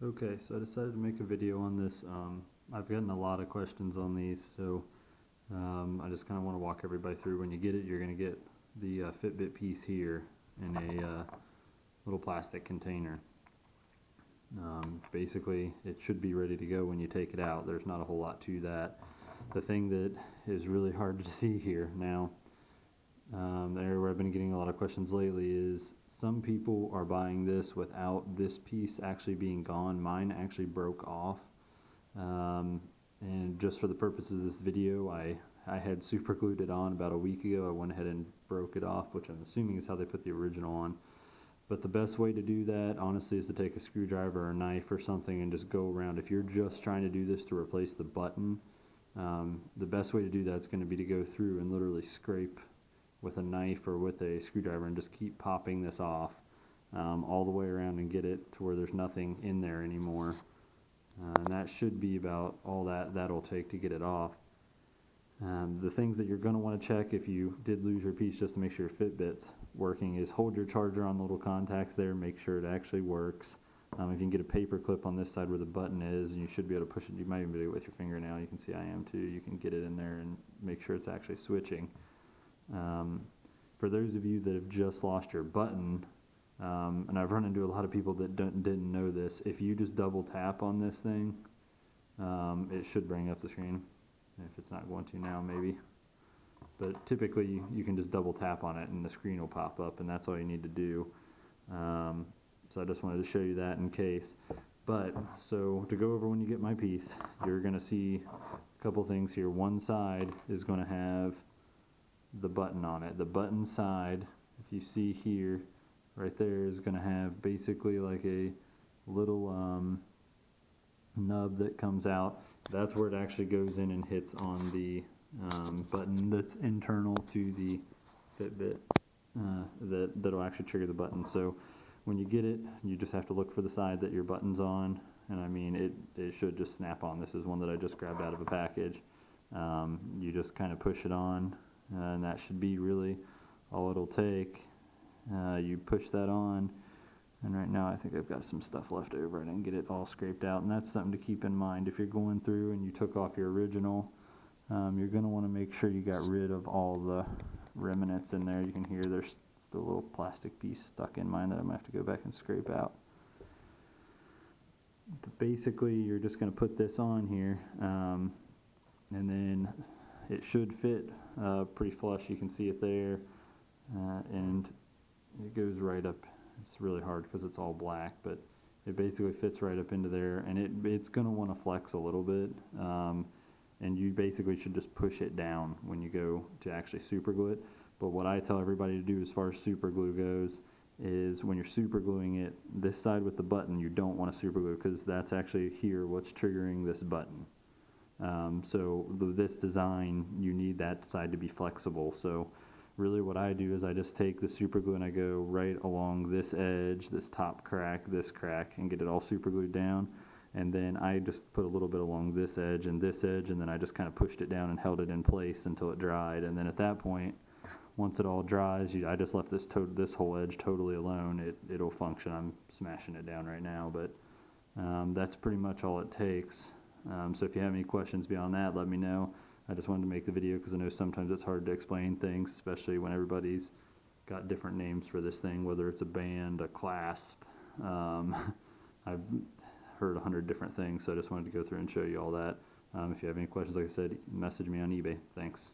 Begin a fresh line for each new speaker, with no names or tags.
Okay, so I decided to make a video on this. I've gotten a lot of questions on these, so I just kind of want to walk everybody through. When you get it, you're going to get the Fitbit piece here in a little plastic container. Basically, it should be ready to go when you take it out. There's not a whole lot to that. The thing that is really hard to see here now, the area where I've been getting a lot of questions lately is some people are buying this without this piece actually being gone. Mine actually broke off. And just for the purposes of this video, I had super glued it on about a week ago. I went ahead and broke it off, which I'm assuming is how they put the original on. But the best way to do that, honestly, is to take a screwdriver or a knife or something and just go around. If you're just trying to do this to replace the button, the best way to do that is going to be to go through and literally scrape with a knife or with a screwdriver and just keep popping this off all the way around and get it to where there's nothing in there anymore. And that should be about all that'll take to get it off. The things that you're going to want to check if you did lose your piece, just to make sure your Fitbit's working, is hold your charger on the little contacts there, make sure it actually works. If you can get a paper clip on this side where the button is, and you should be able to push it, you might even be able to do it with your finger now, you can see I am too, you can get it in there and make sure it's actually switching. For those of you that have just lost your button, and I've run into a lot of people that didn't know this, if you just double tap on this thing, it should bring up the screen. If it's not going to now, maybe. But typically you can just double tap on it and the screen will pop up, and that's all you need to do. So I just wanted to show you that in case. But, so to go over when you get my piece, you're going to see a couple things here. One side is going to have the button on it. The button side, if you see here, right there, is going to have basically like a little nub that comes out. That's where it actually goes in and hits on the button that's internal to the Fitbit that'll actually trigger the button. So when you get it, you just have to look for the side that your button's on, and I mean it should just snap on. This is one that I just grabbed out of a package. You just kind of push it on, and that should be really all it'll take. You push that on, and right now I think I've got some stuff left over. I didn't get it all scraped out, and that's something to keep in mind. If you're going through and you took off your original, you're going to want to make sure you got rid of all the remnants in there. You can hear there's the little plastic piece stuck in mine that I'm going to have to go back and scrape out. But basically, you're just going to put this on here, and then it should fit pretty flush. You can see it there, and it goes right up. It's really hard because it's all black, but it basically fits right up into there, and it's going to want to flex a little bit, and you basically should just push it down when you go to actually super glue it. But what I tell everybody to do as far as super glue goes is when you're super gluing it, this side with the button, you don't want to super glue because that's actually here what's triggering this button. So this design, you need that side to be flexible. So really what I do is I just take the super glue and I go right along this edge, this top crack, this crack, and get it all super glued down. And then I just put a little bit along this edge, and then I just kind of pushed it down and held it in place until it dried. And then at that point, once it all dries, I just left this whole edge totally alone. It'll function. I'm smashing it down right now, but that's pretty much all it takes. So if you have any questions beyond that, let me know. I just wanted to make the video because I know sometimes it's hard to explain things, especially when everybody's got different names for this thing, whether it's a band, a clasp. I've heard 100 different things, so I just wanted to go through and show you all that. If you have any questions, like I said, message me on eBay. Thanks.